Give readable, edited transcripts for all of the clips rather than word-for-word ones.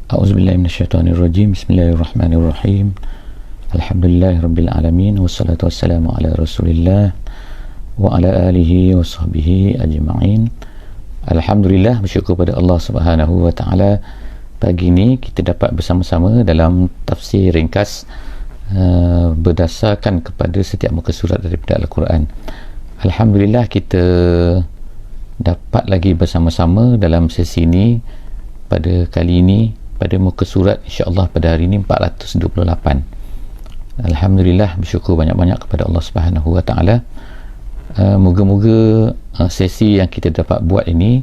A'udzubillahi minasyaitonirrajim. Bismillahirrahmanirrahim. Alhamdulillahirabbil alamin wassalatu wassalamu ala Rasulillah wa ala alihi wa sahbihi ajma'in. Alhamdulillah, bersyukur pada Allah Subhanahu wa taala. Pagi ini kita dapat bersama-sama dalam tafsir ringkas berdasarkan kepada setiap muka surat daripada Al-Quran. Alhamdulillah, kita dapat lagi bersama-sama dalam sesi ini pada kali ini, pada muka surat insya-Allah pada hari ini 428. Alhamdulillah, bersyukur banyak-banyak kepada Allah Subhanahu wa taala. Moga-moga sesi yang kita dapat buat ini,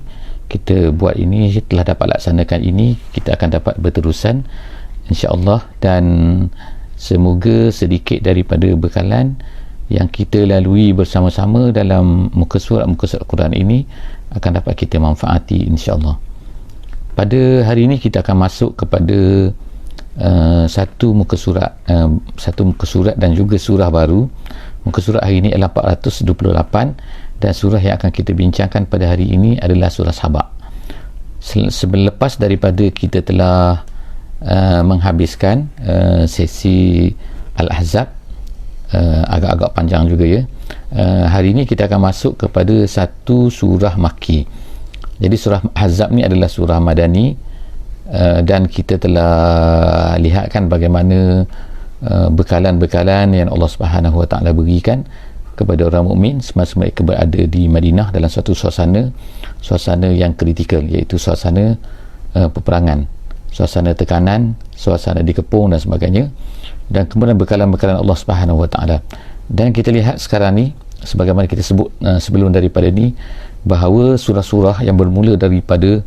telah dapat laksanakan ini, kita akan dapat berterusan insya-Allah, dan semoga sedikit daripada bekalan yang kita lalui bersama-sama dalam muka surat Al-Quran ini akan dapat kita manfaati insya-Allah. Pada hari ini kita akan masuk kepada satu muka surat dan juga surah baru. Muka surat hari ini adalah 428 dan surah yang akan kita bincangkan pada hari ini adalah surah Sabah. Selepas daripada kita telah menghabiskan sesi Al-Ahzab, agak-agak panjang juga ya, hari ini kita akan masuk kepada satu surah Makki. Jadi surah Ahzab ni adalah surah Madani, dan kita telah lihatkan bagaimana bekalan-bekalan yang Allah Subhanahu wa taala berikan kepada orang mukmin semasa mereka berada di Madinah dalam suatu suasana yang kritikal, iaitu suasana peperangan, suasana tekanan, suasana dikepung dan sebagainya, dan kemudian bekalan-bekalan Allah Subhanahu wa taala. Dan kita lihat sekarang ni, sebagaimana kita sebut sebelum daripada ni, bahawa surah-surah yang bermula daripada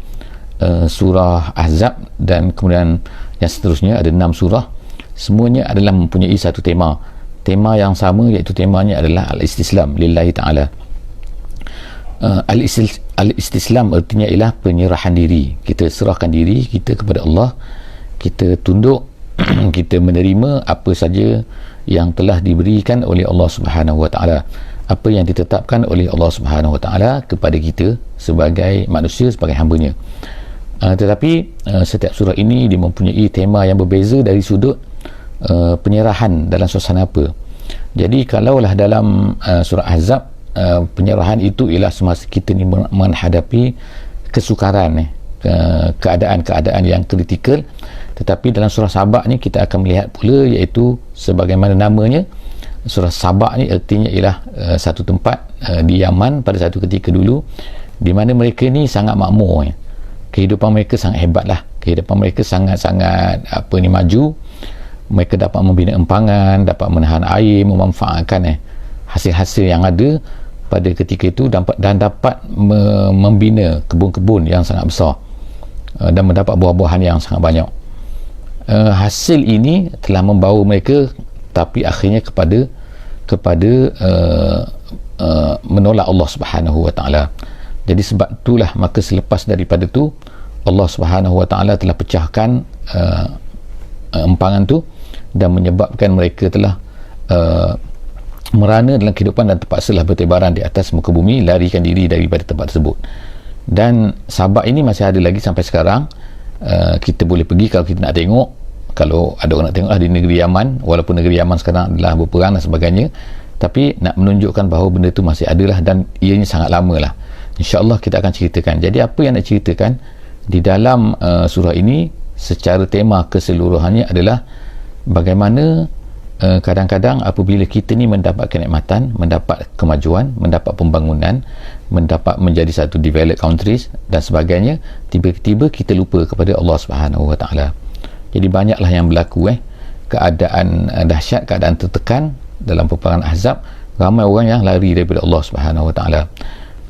surah Ahzab dan kemudian yang seterusnya, ada 6 surah, semuanya adalah mempunyai satu tema yang sama, iaitu temanya adalah al-istislam lillahi ta'ala. Al-istislam artinya ialah penyerahan diri. Kita serahkan diri kita kepada Allah, kita tunduk kita menerima apa saja yang telah diberikan oleh Allah Subhanahu wa taala, apa yang ditetapkan oleh Allah Subhanahu wa taala kepada kita sebagai manusia, sebagai hamba-Nya. Tetapi setiap surah ini dia mempunyai tema yang berbeza dari sudut penyerahan dalam suasana apa. Jadi kalaulah dalam surah Ahzab, penyerahan itu ialah semasa kita ni menghadapi kesukaran, keadaan-keadaan yang kritikal. Tetapi dalam surah Sabah ni kita akan melihat pula, iaitu sebagaimana namanya, surah Sabah ni artinya ialah satu tempat di Yaman pada satu ketika dulu, di mana mereka ni sangat makmur. Kehidupan mereka sangat hebatlah, kehidupan mereka sangat-sangat maju. Mereka dapat membina empangan, dapat menahan air, memanfaatkan hasil-hasil yang ada pada ketika itu, dan dapat membina kebun-kebun yang sangat besar dan mendapat buah-buahan yang sangat banyak. Hasil ini telah membawa mereka tapi akhirnya kepada menolak Allah Subhanahu wa taala. Jadi sebab itulah maka selepas daripada tu Allah Subhanahu wa taala telah pecahkan empangan tu dan menyebabkan mereka telah merana dalam kehidupan dan terpaksalah bertebaran di atas muka bumi, larikan diri daripada tempat tersebut. Dan Sabah ini masih ada lagi sampai sekarang. Kita boleh pergi kalau kita nak tengok, kalau ada orang nak tengok di negeri Yaman, walaupun negeri Yaman sekarang adalah berperang dan sebagainya, tapi nak menunjukkan bahawa benda tu masih ada lah, dan ianya sangat lama lah. InsyaAllah kita akan ceritakan. Jadi apa yang nak ceritakan di dalam surah ini secara tema keseluruhannya adalah bagaimana kadang-kadang apabila kita ni mendapat kenikmatan, mendapat kemajuan, mendapat pembangunan, mendapat menjadi satu developed countries dan sebagainya, tiba-tiba kita lupa kepada Allah Subhanahu wa taala. Jadi banyaklah yang berlaku keadaan dahsyat, keadaan tertekan dalam peperangan Ahzab. Ramai orang yang lari daripada Allah Subhanahu wa taala.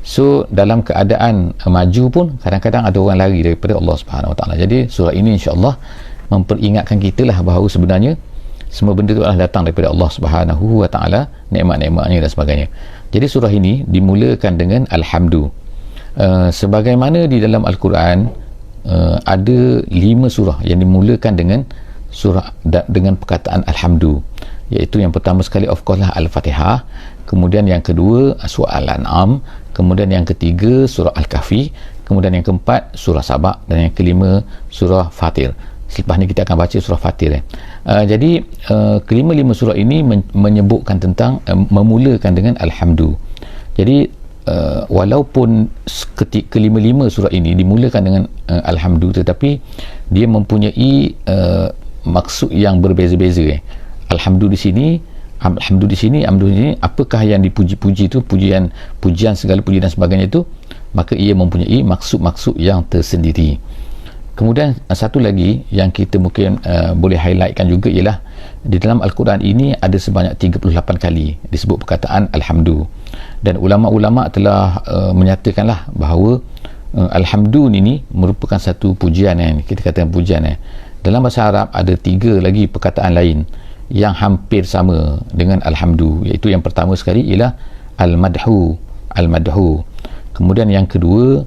So dalam keadaan maju pun kadang-kadang ada orang lari daripada Allah Subhanahu wa taala. Jadi surah ini insya-Allah memperingatkan kita lah bahawa sebenarnya semua benda itu adalah datang daripada Allah Subhanahu wa taala, nikmat-nikmatnya dan sebagainya. Jadi surah ini dimulakan dengan alhamdu. Sebagaimana di dalam Al-Quran ada 5 surah yang dimulakan dengan surah dengan perkataan alhamdu, iaitu yang pertama sekali of course lah Al-Fatihah, kemudian yang kedua surah Al-An'am, kemudian yang ketiga surah Al-Kahfi, kemudian yang keempat surah Sabah, dan yang kelima surah Fatir. Selepas ni kita akan baca surah Fatir. Jadi kelima-lima surah ini menyebutkan tentang memulakan dengan alhamdu. Jadi walaupun kelima-lima surah ini dimulakan dengan alhamdu, tetapi dia mempunyai maksud yang berbeza-beza. Alhamdu di sini, apakah yang dipuji-puji itu, pujian segala puji dan sebagainya itu, maka ia mempunyai maksud-maksud yang tersendiri. Kemudian satu lagi yang kita mungkin boleh highlightkan juga ialah di dalam Al-Quran ini ada sebanyak 38 kali disebut perkataan alhamdu, dan ulama-ulama telah menyatakanlah bahawa alhamdu ini merupakan satu pujian. Kita katakan pujian. Dalam bahasa Arab ada 3 lagi perkataan lain yang hampir sama dengan alhamdu, iaitu yang pertama sekali ialah al-madhu, kemudian yang kedua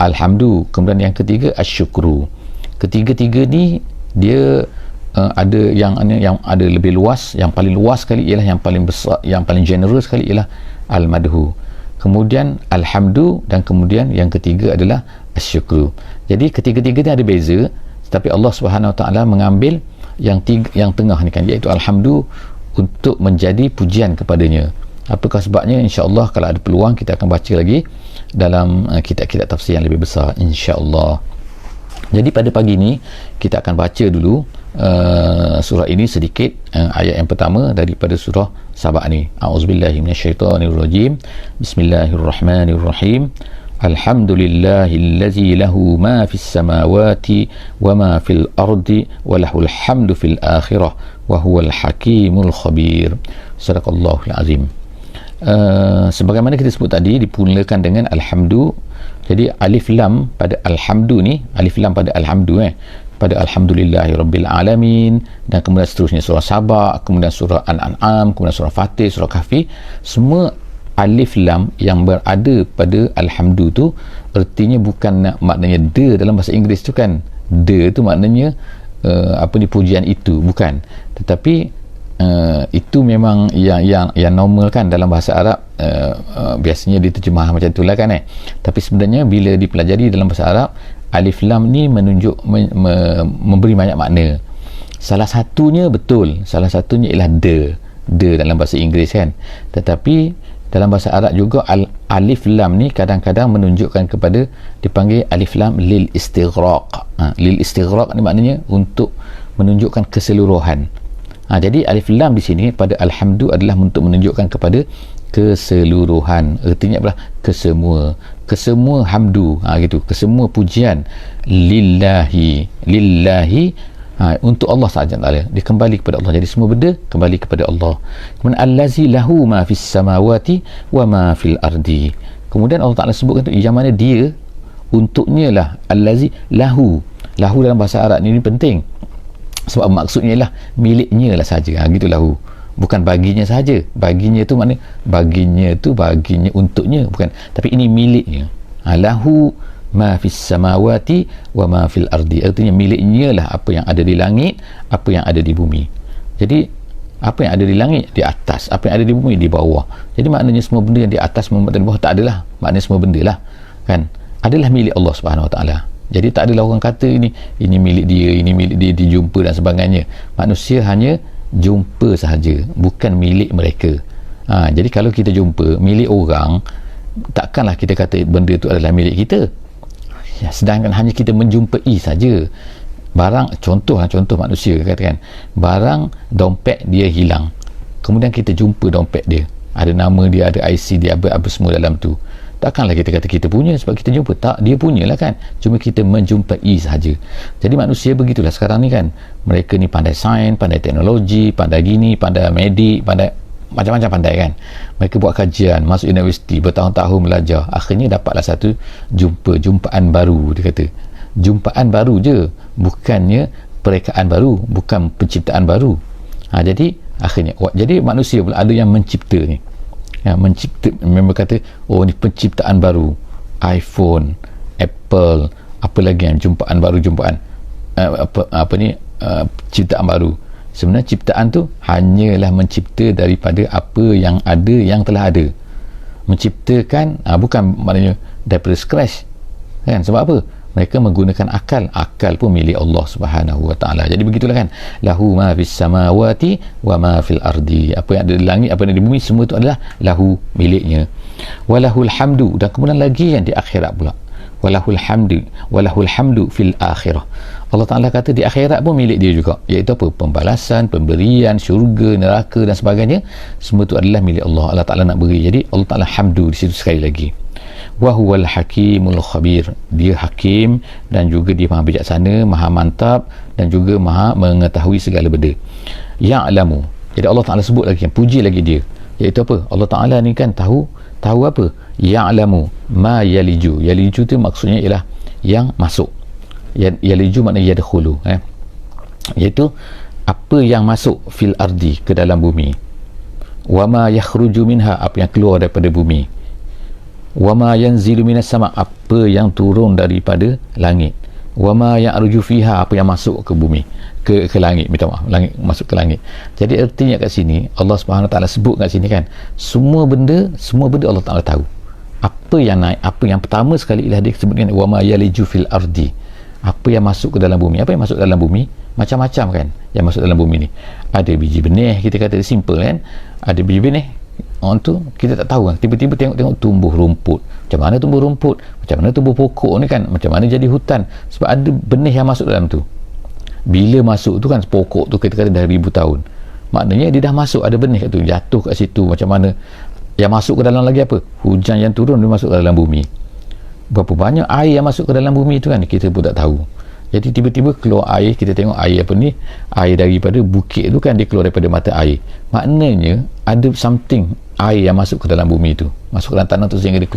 alhamdu, kemudian yang ketiga asyukru. Ketiga-tiga ni dia ada yang ada lebih luas. Yang paling luas sekali ialah, yang paling besar, yang paling general sekali ialah al-madhu, kemudian alhamdu, dan kemudian yang ketiga adalah asyukru. Jadi ketiga-tiga ni ada beza, tetapi Allah Subhanahu Wa Taala mengambil yang tengah ni kan, iaitu alhamdu, untuk menjadi pujian kepadanya. Apakah sebabnya? InsyaAllah kalau ada peluang kita akan baca lagi dalam kitab-kitab tafsir yang lebih besar, insyaAllah. Jadi pada pagi ni kita akan baca dulu surah ini sedikit, ayat yang pertama daripada surah Sabah ni. A'udzubillahi minasyaitonirrajim. Bismillahirrahmanirrahim. Alhamdulillahillazi lahu ma fis samawati wa ma fil ardi wa lahul hamdu fil akhirah wa huwal hakimul khabir. Sadaqallahul azim. Sebagaimana kita sebut tadi, dimulakan dengan alhamdu. Jadi alif lam pada alhamdu ni, alif lam pada alhamdu pada alhamdulillahi rabbil alamin, dan kemudian seterusnya surah Sabah, kemudian surah An-An'am, kemudian surah Fatir, surah Kahfi, semua alif lam yang berada pada alhamdu tu artinya bukan maknanya de dalam bahasa Inggeris tu kan, de tu maknanya pujian itu, bukan, tetapi itu memang yang normal kan dalam bahasa Arab. Biasanya diterjemah macam itulah kan. Tapi sebenarnya bila dipelajari dalam bahasa Arab, alif lam ni menunjuk memberi banyak makna. Salah satunya ialah de dalam bahasa Inggeris kan, tetapi dalam bahasa Arab juga alif lam ni kadang-kadang menunjukkan kepada, dipanggil alif lam lil istighraq. Lil istighraq ni maknanya untuk menunjukkan keseluruhan. Jadi alif lam di sini pada alhamdu adalah untuk menunjukkan kepada keseluruhan, artinya adalah kesemua hamdu, gitu, kesemua pujian lillahi, untuk Allah sahaja, dia kembali kepada Allah. Jadi semua benda kembali kepada Allah. Kemudian allazi lahu ma fis samawati wa ma fil ardi, kemudian Allah Ta'ala sebutkan tu yang mana dia, untuknya lah, allazi lahu dalam bahasa Arab ni penting, sebab maksudnya lah miliknya lah saja, gitu lahu, bukan baginya saja. Baginya tu makna baginya untuknya, bukan, tapi ini miliknya. Lahu ma fis samawati wa ma fil ardi, artinya miliknya lah apa yang ada di langit, apa yang ada di bumi. Jadi apa yang ada di langit di atas, apa yang ada di bumi di bawah. Jadi maknanya semua benda yang di atas dan di bawah tak adalah, maknanya semua benda lah kan adalah milik Allah Subhanahu Wa Taala. Jadi tak adalah orang kata ini milik dia, ini milik dia, dijumpa dan sebagainya. Manusia hanya jumpa sahaja, bukan milik mereka. Jadi kalau kita jumpa milik orang, takkanlah kita kata benda itu adalah milik kita. Sedangkan hanya kita menjumpai saja barang. Contoh manusia katakan barang, dompet dia hilang, kemudian kita jumpa dompet dia, ada nama dia, ada IC dia, apa semua dalam tu. Takkanlah kita kata kita punya sebab kita jumpa. Tak, dia punyalah kan, cuma kita menjumpai saja. Jadi manusia begitulah sekarang ni kan, mereka ni pandai sains, pandai teknologi, pandai gini, pandai medik, pandai macam-macam pandai kan. Mereka buat kajian, masuk universiti, bertahun-tahun belajar, akhirnya dapatlah satu jumpaan baru. Dia kata jumpaan baru je, bukannya perekaan baru, bukan penciptaan baru. Jadi akhirnya jadi manusia pula ada yang mencipta ni, memang kata ni penciptaan baru, iPhone, Apple, apa lagi yang jumpaan baru, ciptaan baru. Sebenarnya ciptaan tu hanyalah mencipta daripada apa yang ada, yang telah ada. Menciptakan bukan maknanya daripada scratch kan. Sebab apa? mereka menggunakan akal pun milik Allah Subhanahu wa taala. Jadi begitulah kan, lahu ma fis samawati wa ma fil ardi, apa yang ada di langit, apa yang ada di bumi, semua itu adalah lahu, miliknya. Walahul hamdu, dan kemudian lagi yang di akhirat pula, walahul hamdu fil akhirah. Allah Ta'ala kata di akhirat pun milik dia juga, iaitu apa? Pembalasan, pemberian, syurga, neraka dan sebagainya, semua itu adalah milik Allah. Allah Ta'ala nak beri. Jadi Allah Ta'ala hamdu di situ sekali lagi. Wahuwal hakimul khabir, dia hakim dan juga dia maha bijaksana, maha mantap dan juga maha mengetahui segala benda. Ya'lamu, jadi Allah Ta'ala sebut lagi, puji lagi dia, iaitu apa? Allah Ta'ala ni kan tahu apa? Ya'lamu ma yaliju tu maksudnya ialah yang masuk. Yaliju maknanya yadkhulu, iaitu apa yang masuk fil ardi, ke dalam bumi. Wa ma yakhruju minha, apa yang keluar daripada bumi. Wa ma yanzilu minas sama, apa yang turun daripada langit. Wa ma ya'ruju fiha, apa yang masuk ke bumi, ke langit, minta maaf, langit masuk ke langit. Jadi artinya kat sini Allah Subhanahu Wa Taala sebut kat sini kan, semua benda Allah Taala tahu. Apa yang naik, apa yang pertama sekali ialah dia sebutkan wa ma yaliju fil ardi, apa yang masuk ke dalam bumi. Apa yang masuk dalam bumi? Macam-macam kan yang masuk dalam bumi ni. Ada biji benih, kita kata simple kan, ada biji benih, orang tu kita tak tahu kan, tiba-tiba tengok tumbuh rumput. Macam mana tumbuh rumput, macam mana tumbuh pokok ni kan, macam mana jadi hutan, sebab ada benih yang masuk dalam tu. Bila masuk tu kan, pokok tu kita kata dah 1000 tahun, maknanya dia dah masuk, ada benih kat tu, jatuh kat situ. Macam mana yang masuk ke dalam lagi apa? Hujan yang turun dia masuk ke dalam bumi. Berapa banyak air yang masuk ke dalam bumi tu kan, kita pun tak tahu. Jadi tiba-tiba keluar air, kita tengok air apa ni, air daripada bukit tu kan, dia keluar daripada mata air, maknanya ada something, air yang masuk ke dalam bumi tu, masuk ke dalam tanah tu, sehingga dia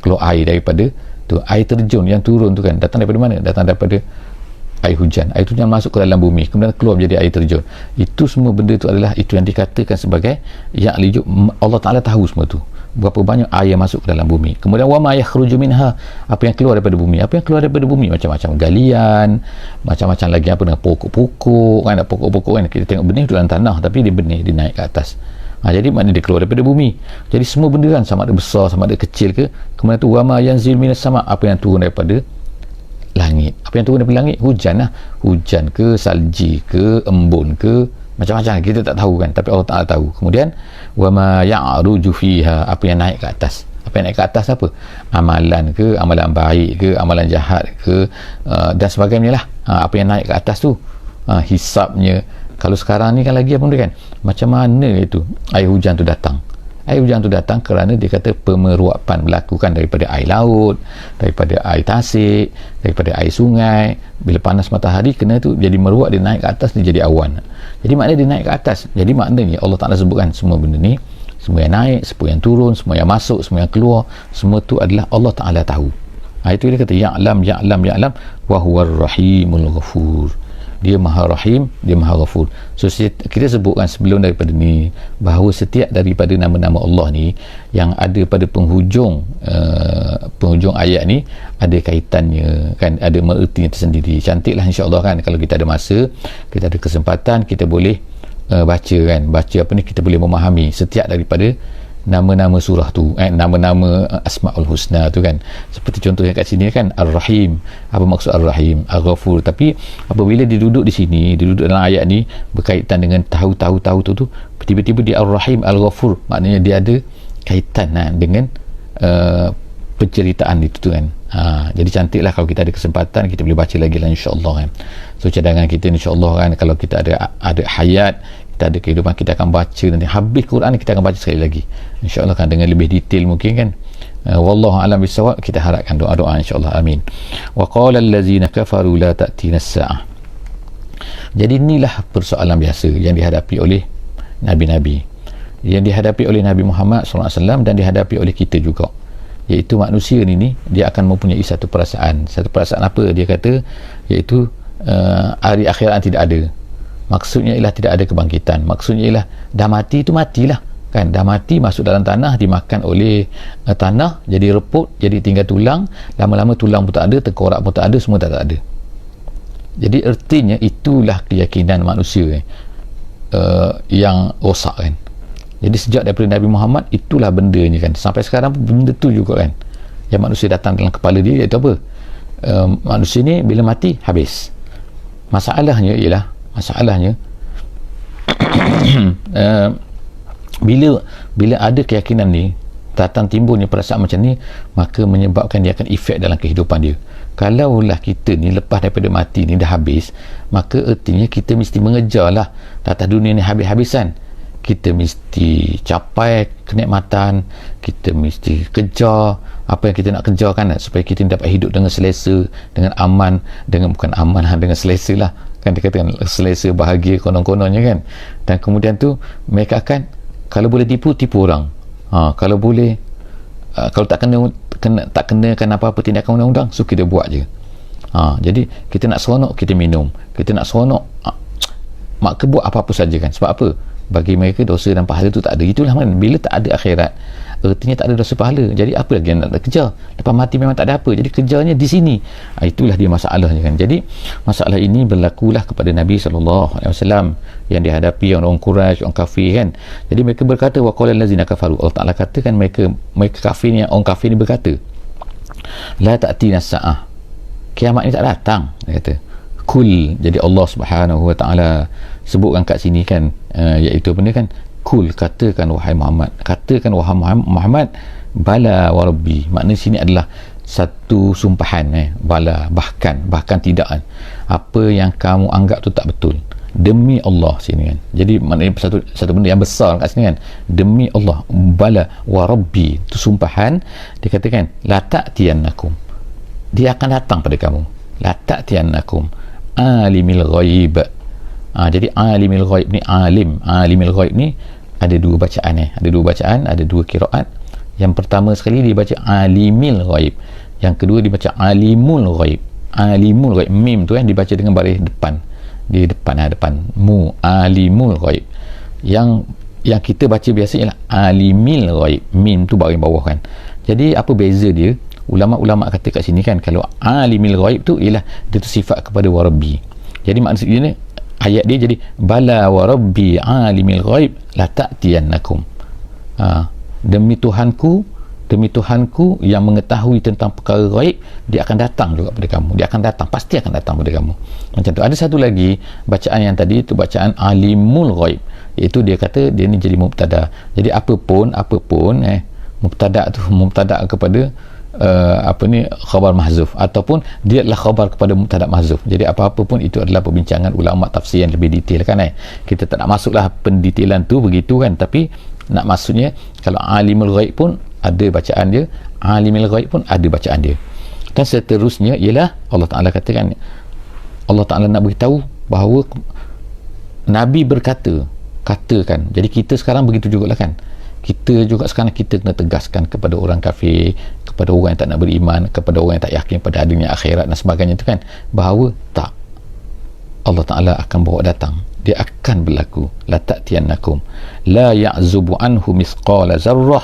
keluar air daripada tu. Air terjun yang turun tu kan, datang daripada mana? Datang daripada air hujan. Air hujan masuk ke dalam bumi, kemudian keluar menjadi air terjun. Itu semua benda tu adalah, itu yang dikatakan sebagai yang lijuk. Allah Ta'ala tahu semua tu, berapa banyak air yang masuk ke dalam bumi. Kemudian wa ma yakhruju minha, apa yang keluar daripada bumi. Apa yang keluar daripada bumi? Macam-macam galian, macam-macam lagi apa dengan pokok-pokok kan, pokok-pokok kan, kita tengok benih dalam tanah tapi dia benih, dia naik ke atas. Jadi maknanya dia keluar daripada bumi. Jadi semua benda kan, sama ada besar, sama ada kecil ke. Kemudian tu wa ma yanzil minas sama, apa yang turun daripada langit. Apa yang turun daripada langit? Hujan lah, hujan ke, salji ke, embun ke, macam-macam kita tak tahu kan, tapi Allah Ta'ala tahu. Kemudian wa ma ya'ruju fiha, apa yang naik ke atas. Apa yang naik ke atas apa? Amalan ke, amalan baik ke, amalan jahat ke, dan sebagainya lah. Apa yang naik ke atas tu, hisapnya. Kalau sekarang ni kan lagi apa benda kan, macam mana itu air hujan tu datang. Air hujan tu datang kerana dia kata pemeruapan berlakukan daripada air laut, daripada air tasik, daripada air sungai. Bila panas matahari, kena tu jadi meruak, dia naik ke atas, dia jadi awan. Jadi maknanya dia naik ke atas. Jadi maknanya Allah Ta'ala sebutkan semua benda ni, semua yang naik, semua yang turun, semua yang masuk, semua yang keluar, semua tu adalah Allah Ta'ala tahu. Itu dia kata ya'lam wa huwar rahimul ghafur. Dia maha rahim, dia maha ghafur. So kita sebutkan sebelum daripada ni, bahawa setiap daripada nama-nama Allah ni yang ada pada penghujung ayat ni ada kaitannya kan, ada ertinya tersendiri. Cantiklah insya-Allah kan, kalau kita ada masa, kita ada kesempatan, kita boleh baca kan, baca apa ni, kita boleh memahami setiap daripada nama-nama surah tu, nama-nama Asmaul Husna tu kan. Seperti contohnya kat sini kan, Ar-Rahim. Apa maksud Ar-Rahim? Ar-Ghafur. Tapi apabila dia duduk di sini, dia duduk dalam ayat ni berkaitan dengan tahu tu, tiba-tiba dia Ar-Rahim, Al-Ghafur, maknanya dia ada kaitan dengan penceritaan itu tu kan. Jadi cantiklah kalau kita ada kesempatan, kita boleh baca lagi lah insya-Allah kan. So cadangan kita insya-Allah kan, kalau kita ada hayat, kita ada kehidupan, kita akan baca nanti habis Quran, kita akan baca sekali lagi insya-Allah kan, dengan lebih detail mungkin kan. Wallahu a'lam bissawab. Kita harapkan doa-doa insya-Allah, amin. Wa qala allazina kafaru la ta'tina as-sa'ah. Jadi inilah persoalan biasa yang dihadapi oleh nabi-nabi, yang dihadapi oleh Nabi Muhammad SAW, dan dihadapi oleh kita juga, iaitu manusia ni dia akan mempunyai satu perasaan apa dia kata, iaitu hari akhirat tidak ada. Maksudnya ialah tidak ada kebangkitan. Maksudnya ialah dah mati tu matilah kan, dah mati, masuk dalam tanah, dimakan oleh tanah, jadi reput, jadi tinggal tulang, lama-lama tulang pun tak ada, tengkorak pun tak ada, semua tak ada. Jadi artinya itulah keyakinan manusia yang rosak kan. Jadi sejak daripada Nabi Muhammad, itulah bendanya kan, sampai sekarang pun benda tu juga kan, yang manusia datang dalam kepala dia, iaitu apa? manusia ni bila mati habis. Masalahnya ialah bila ada keyakinan ni, datang timbulnya perasaan macam ni, maka menyebabkan dia akan efek dalam kehidupan dia. Kalaulah kita ni lepas daripada mati ni dah habis, maka ertinya kita mesti mengejarlah atas dunia ni habis-habisan. Kita mesti capai kenikmatan, kita mesti kejar apa yang kita nak kejar kan, supaya kita dapat hidup dengan selesa, dengan aman, bukan aman, dengan selesa lah kan, dia katakan selesa, bahagia konon-kononnya kan. Dan kemudian tu mereka akan, kalau boleh tipu orang, kalau boleh kalau tak kenakan apa-apa tindakan undang-undang, so kita buat je. Jadi kita nak seronok, kita minum, kita nak seronok, maka buat apa-apa saja kan. Sebab apa? Bagi mereka dosa dan pahala tu tak ada. Itulah kan, bila tak ada akhirat, artinya tak ada dosa pahala. Jadi apa lagi yang nak kejar? Lepas mati memang tak ada apa, jadi kejarnya di sini. Itulah dia masalahnya kan. Jadi masalah ini berlakulah kepada Nabi SAW yang dihadapi orang Quraisy, orang kafir kan. Jadi mereka berkata, wa qala allazina kafaru, Allah Ta'ala katakan mereka kafir ni, orang kafir ni berkata, la ta'tina sa'ah, kiamat ni tak datang, dia kata. Kul, jadi Allah Subhanahu wa Ta'ala sebutkan kat sini kan, iaitu benda kan, kul, katakan wahai Muhammad, bala wa rabbi, makna sini adalah satu sumpahan, bala, bahkan tidak, apa yang kamu anggap tu tak betul, demi Allah sini kan. Jadi maknanya satu benda yang besar kat sini kan, demi Allah, bala wa rabbi, tu sumpahan. Dia katakan la ta'tiyannakum, dia akan datang pada kamu, la ta'tiyannakum alimil ghaib. Jadi alimil ghaib ni, alimil ghaib ni ada dua bacaan, ada dua qiraat. Yang pertama sekali dibaca alimil ghaib, yang kedua dibaca alimul ghaib. Alimul ghaib, mim tu kan dibaca dengan baris depan, di depan mu, alimul ghaib. Yang kita baca biasa ialah alimil ghaib, mim tu baris bawah kan. Jadi apa beza dia? Ulama' kata kat sini kan, kalau alimil ghaib tu ialah dia tu sifat kepada warabbi. Jadi maksudnya ayat dia jadi bala warabbi alimil ghaib la ta'tiyannakum, demi Tuhanku yang mengetahui tentang perkara ghaib, dia akan datang juga pada kamu, pasti akan datang pada kamu. Macam tu. Ada satu lagi bacaan yang tadi tu, bacaan alimul ghaib, iaitu dia kata dia ni jadi mubtada. Jadi apapun mubtada kepada khabar mahzuf, ataupun dia adalah khabar kepada mubtada mahzuf. Jadi apa-apa pun itu adalah perbincangan ulama tafsir yang lebih detail kan. Kita tak nak masuklah pendetailan tu begitu kan, tapi nak maksudnya kalau alimul ghaib pun ada bacaan dia, alimul ghaib pun ada bacaan dia. Dan seterusnya ialah Allah Ta'ala katakan, Allah Ta'ala nak beritahu bahawa Nabi katakan. Jadi kita sekarang begitu jugalah kan, kita juga sekarang kita kena tegaskan kepada orang kafir, kepada orang yang tak nak beriman, kepada orang yang tak yakin pada adanya akhirat dan sebagainya tu kan, bahawa tak, Allah Ta'ala akan bawa datang, dia akan berlaku. La ta'tiyannakum la ya'zubu anhu mithqala zarrah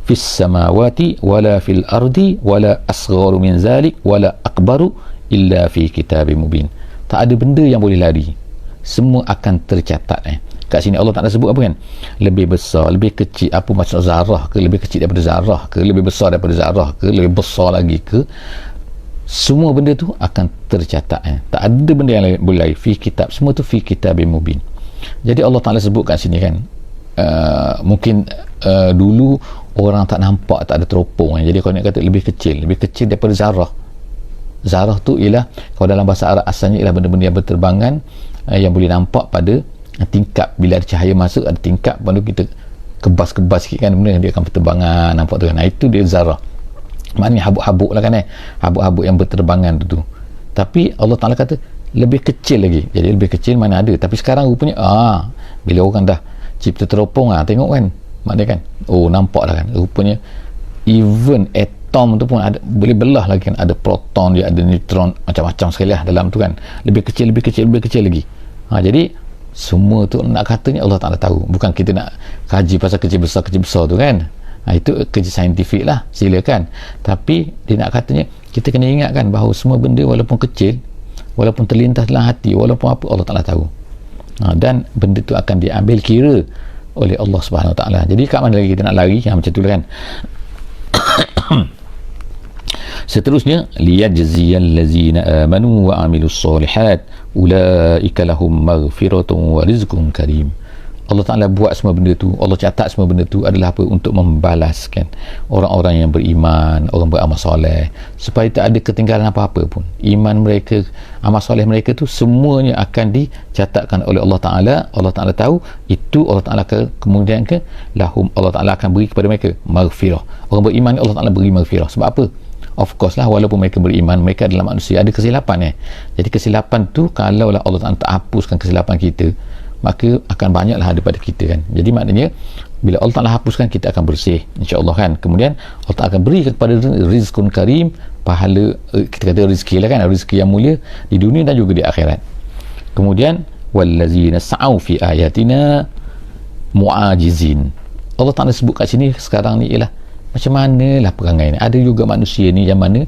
fis samawati wala fil ardi wala asgharu min zalik wala akbaru illa fi kitabim mubin. Tak ada benda yang boleh lari, semua akan tercatat. Kat sini Allah Ta'ala sebut apa kan, lebih besar, lebih kecil, apa macam zarah ke, lebih kecil daripada zarah ke, lebih besar daripada zarah ke, lebih besar lagi ke, semua benda tu akan tercatat. Tak ada benda yang boleh lari, fi kitab, semua tu fi kitabim mubin. Jadi Allah Ta'ala sebut kat sini kan, mungkin dulu orang tak nampak, tak ada teropong, jadi kalau nak kata lebih kecil daripada zarah. Zarah tu ialah, kalau dalam bahasa Arab asalnya ialah benda-benda yang berterbangan, yang boleh nampak pada tingkap. Bila ada cahaya masuk, ada tingkap, baru kita kebas sikit kan, benda dia akan berterbangan, nampak tu kan. Itu dia zarah, maknanya habuk-habuk lah kan, habuk-habuk yang berterbangan tu. Tapi Allah Ta'ala kata lebih kecil lagi. Jadi lebih kecil mana ada, tapi sekarang rupanya bila orang dah cipta teropong, tengok kan, maknanya kan, nampak lah kan, rupanya even atom tu pun ada, boleh belah lagi kan, ada proton dia, ada neutron, macam-macam sekali lah dalam tu kan, lebih kecil lagi. Jadi semua tu nak katanya Allah Ta'ala tahu, bukan kita nak kaji pasal kecil besar tu kan. Itu kerja saintifik lah, silakan. Tapi dia nak katanya kita kena ingatkan bahawa semua benda walaupun kecil, walaupun terlintas dalam hati, walaupun apa, Allah Ta'ala tahu. Dan benda tu akan diambil kira oleh Allah Subhanahu Wa Ta'ala. Jadi kat mana lagi kita nak lari macam tu kan. Seterusnya, liyajziyal ladzina amanu wa amilus solihat ulaika lahum maghfiratun wa rizqun karim. Allah Ta'ala buat semua benda tu, Allah catat semua benda tu adalah apa? Untuk membalaskan orang-orang yang beriman, orang beramal soleh, supaya tak ada ketinggalan apa-apa pun. Iman mereka, amal soleh mereka tu semuanya akan dicatatkan oleh Allah Ta'ala. Allah Ta'ala tahu itu, Allah Ta'ala kemudian lahum, Allah Ta'ala akan beri kepada mereka maghfirah. Orang beriman Allah Ta'ala beri maghfirah. Sebab apa? Of course lah, walaupun mereka beriman, mereka adalah manusia, ada kesilapan. Jadi kesilapan tu, kalaulah Allah Ta'ala tak hapuskan kesilapan kita, maka akan banyaklah daripada kita kan. Jadi maknanya bila Allah Ta'ala hapuskan, kita akan bersih insya-Allah kan. Kemudian Allah Ta'ala akan beri kepada rizqun karim, pahala, kita kata rezeki lah kan, rezeki yang mulia di dunia dan juga di akhirat. Kemudian wallazina sa'au fi ayatina mu'ajizin. Allah Ta'ala sebut kat sini sekarang ni ialah macam manalah perangai ni. Ada juga manusia ni yang mana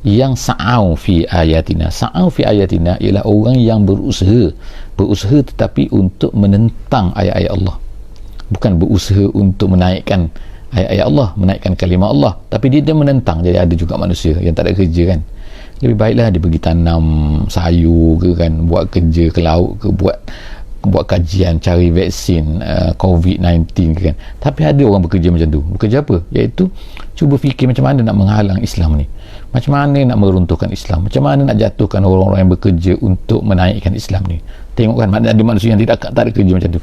yang sa'au fi ayatina. Sa'au fi ayatina ialah orang yang berusaha tetapi untuk menentang ayat-ayat Allah, bukan berusaha untuk menaikkan ayat-ayat Allah, menaikkan kalimah Allah, tapi dia menentang. Jadi ada juga manusia yang tak ada kerja kan, lebih baiklah dia pergi tanam sayur ke kan, buat kerja ke laut ke, buat kajian cari vaksin COVID-19 kan. Tapi ada orang bekerja macam tu. Bekerja apa? Iaitu cuba fikir macam mana nak menghalang Islam ni, macam mana nak meruntuhkan Islam, macam mana nak jatuhkan orang-orang yang bekerja untuk menaikkan Islam ni. Tengok kan, ada manusia yang tak ada kerja macam tu.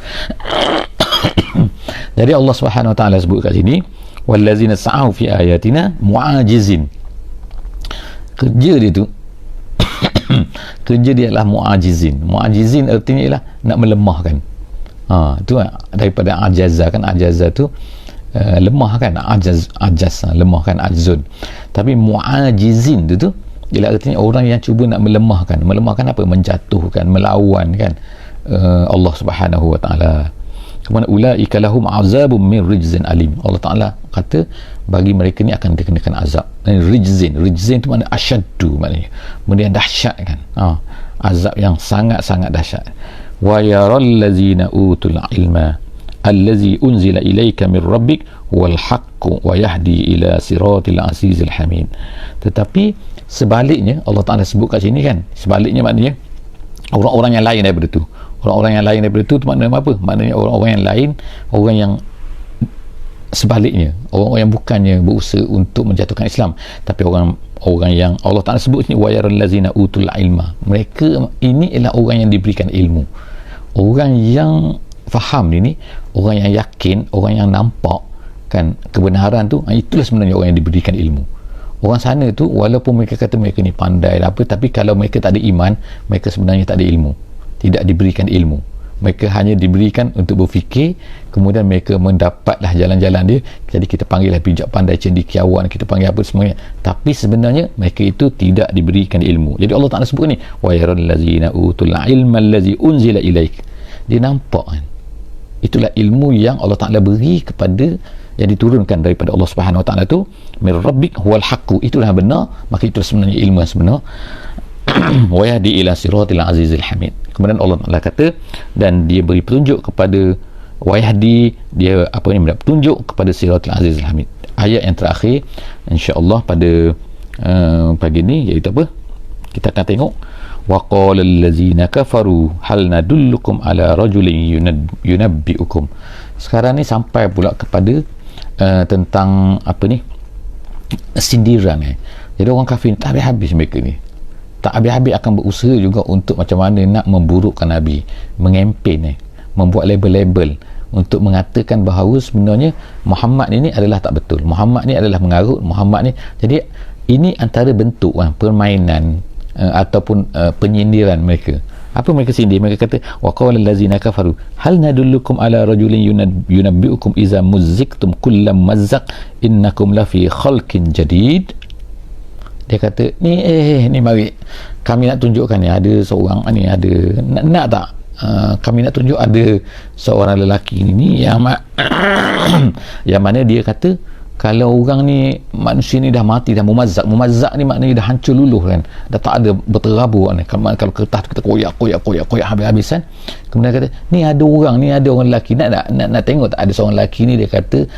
Jadi Allah Subhanahu Wa Taala sebut kat sini wallazina sa'au fi ayatina mu'ajizin. Kerja dia tu kerja dia adalah mu'ajizin. Mu'ajizin artinya ialah nak melemahkan. Itu daripada ajaza kan, ajaza tu lemah kan, ajaz lemah kan, ajzun. Tapi mu'ajizin tu ialah artinya orang yang cuba nak melemahkan apa? Menjatuhkan, melawan kan Allah Subhanahu Wa Taala. Kemudian ulaika lahum azabun min rijzin alim. Allah Ta'ala kata bagi mereka ni akan dikenakan azab. Dan rijzin tu makna asyaddu, maknanya kemudian dahsyat kan. Azab yang sangat-sangat dahsyat. Wa yaral ladzina utul ilma allazi unzila ilaika min rabbik wal haqqu wa yahdi ila siratil azizil hamid. Tetapi sebaliknya Allah Ta'ala sebut kat sini kan, sebaliknya maknanya orang-orang yang lain daripada tu. Orang-orang yang lain daripada tu maknanya apa? Maknanya orang-orang yang lain, orang yang sebaliknya, orang yang bukannya berusaha untuk menjatuhkan Islam, tapi orang yang Allah Ta'ala sebut ni wayarul lazina utul ilma. Mereka ini ialah orang yang diberikan ilmu, orang yang faham ini, orang yang yakin, orang yang nampak kan kebenaran tu. Itulah sebenarnya orang yang diberikan ilmu. Orang sana tu walaupun mereka kata mereka ni pandai apa, tapi kalau mereka tak ada iman, mereka sebenarnya tak ada ilmu, tidak diberikan ilmu. Mereka hanya diberikan untuk berfikir, kemudian mereka mendapatlah jalan-jalan dia. Jadi kita panggillah bijak pandai cendekiawan, kita panggil apa semuanya, tapi sebenarnya mereka itu tidak diberikan ilmu. Jadi Allah Ta'ala sebut ni wa yaral ladzina utul ilma allazi unzila ilaik. Dia nampak kan, itulah ilmu yang Allah Ta'ala beri kepada, yang diturunkan daripada Allah Subhanahu Wa Ta'ala tu, mir rabbik huwal haqqu, itulah yang benar, maka itu sebenarnya ilmu yang sebenar. Wa yahdi ila siratil azizil hamid. Kemudian Allah Ta'ala kata, dan dia beri petunjuk kepada wayahdi, dia apa ni, petunjuk kepada siratul azizil hamid. Ayat yang terakhir insya-Allah pada pagi ni iaitu apa? Kita akan tengok wa qala allazina kafaru hal nadullukum ala rajulin yunabbiukum. Sekarang ni sampai pula kepada tentang apa ni, sindiran. Jadi orang kafir tak habis mereka ni, tak habis-habis akan berusaha juga untuk macam mana nak memburukkan Nabi, mengempen membuat label-label untuk mengatakan bahawa sebenarnya Muhammad ini adalah tak betul, Muhammad ni adalah mengarut, Muhammad ni. Jadi ini antara bentuk permainan ataupun penyindiran mereka. Apa mereka sindir? Mereka kata wa qala allazina kafaru hal nadullukum ala rajulin yunabbiukum iza muzziktum kullam mazzaq innakum lafi khalqin jadid. Dia kata ni mari kami nak tunjukkan ni ada seorang ni, ada nak tak kami nak tunjuk ada seorang lelaki ni yang yang mana dia kata kalau orang ni, manusia ni dah mati, dah mumazzak ni maknanya dah hancur luluh kan, dah tak ada berterabur kan. Kalau kertas tu kita koyak habis-habisan, kemudian kata ni ada orang lelaki, nak tengok tak ada seorang lelaki ni, dia kata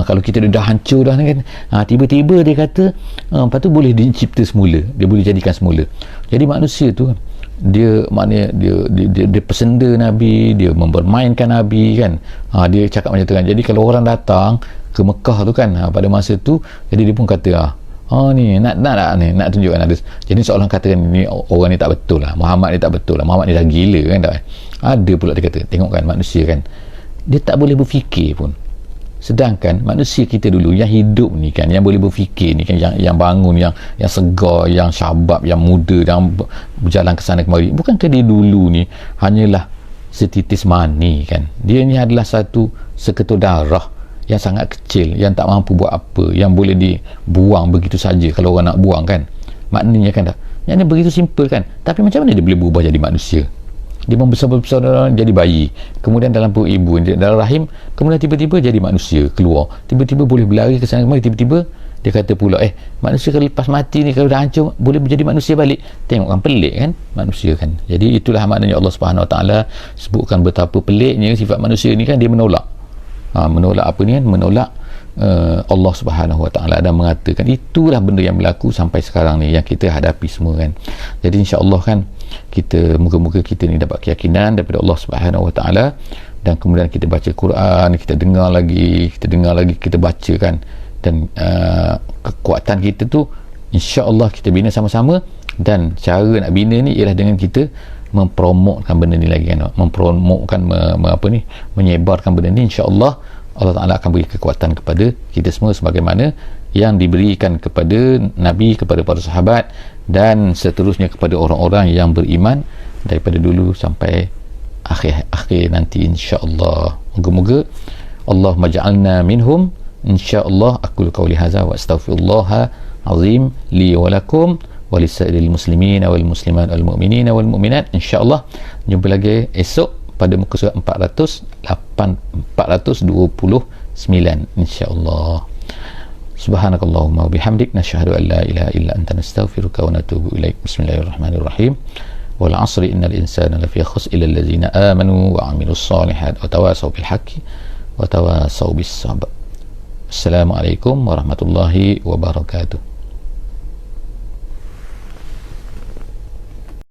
kalau kita dah hancur dah kan, tiba-tiba dia kata lepas tu boleh dicipta semula, dia boleh jadikan semula. Jadi manusia tu dia maknanya dia pesenda Nabi, dia mempermainkan Nabi kan. Dia cakap macam tu kan. Jadi kalau orang datang ke Mekah tu kan, pada masa tu, jadi dia pun kata ni nak tunjukkan ada. Jadi seorang katakan ni orang ni tak betul lah, Muhammad ni tak betul lah, Muhammad ni dah gila kan. Tak ada pula dia kata, tengok kan manusia kan, dia tak boleh berfikir pun. Sedangkan manusia kita dulu yang hidup ni kan, yang boleh berfikir ni kan, yang bangun, yang segar, yang syabab, yang muda, yang berjalan ke sana kemari, bukankah dia dulu ni hanyalah setitis mani kan? Dia ni adalah satu seketul darah yang sangat kecil, yang tak mampu buat apa, yang boleh dibuang begitu saja kalau orang nak buang kan. Maknanya kan, yang ni begitu simple kan. Tapi macam mana dia boleh berubah jadi manusia? Dia membesar-besar jadi bayi, kemudian dalam perut ibu, dalam rahim, kemudian tiba-tiba jadi manusia, keluar, tiba-tiba boleh berlari ke sana kemari, tiba-tiba dia kata pula manusia kalau lepas mati ni, kalau dah hancur, boleh menjadi manusia balik. Tengok kan, pelik kan manusia kan. Jadi itulah maknanya Allah Subhanahu Wa Taala sebutkan betapa peliknya sifat manusia ni kan. Dia menolak apa ni kan, menolak Allah Subhanahu Wa Taala, dan mengatakan itulah benda yang berlaku sampai sekarang ni yang kita hadapi semua kan. Jadi insya-Allah kan, kita moga-moga kita ni dapat keyakinan daripada Allah Subhanahu Wa Taala, dan kemudian kita baca Quran, kita dengar lagi, kita baca kan, dan kekuatan kita tu insya-Allah kita bina sama-sama. Dan cara nak bina ni ialah dengan kita mempromotkan benda ni lagi kan, mempromotkan menyebarkan benda ni. insya-Allah Allah Ta'ala akan beri kekuatan kepada kita semua sebagaimana yang diberikan kepada Nabi, kepada para sahabat, dan seterusnya kepada orang-orang yang beriman daripada dulu sampai akhir nanti insya-Allah. Moga-moga Allahumma ja'alna minhum insya-Allah. Aqulu qawli hadza wa astaghfirullah azim li wa lakum wa lisairil muslimin wal muslimat wal mu'minin wal mu'minat. insya-Allah jumpa lagi esok pada muka surat 429 insya-Allah. Subhanakallahumma wa bihamdik, nasyhadu an la ilaha illa anta, nastaghfiruka wa natubu ilaik. Bismillahirrahmanirrahim. Wal 'asri innal insana lafi khusr illa allazina amanu wa 'amilus solihat wa tawasaw bil haqqi wa tawasaw bis sabr. Assalamualaikum warahmatullahi wabarakatuh.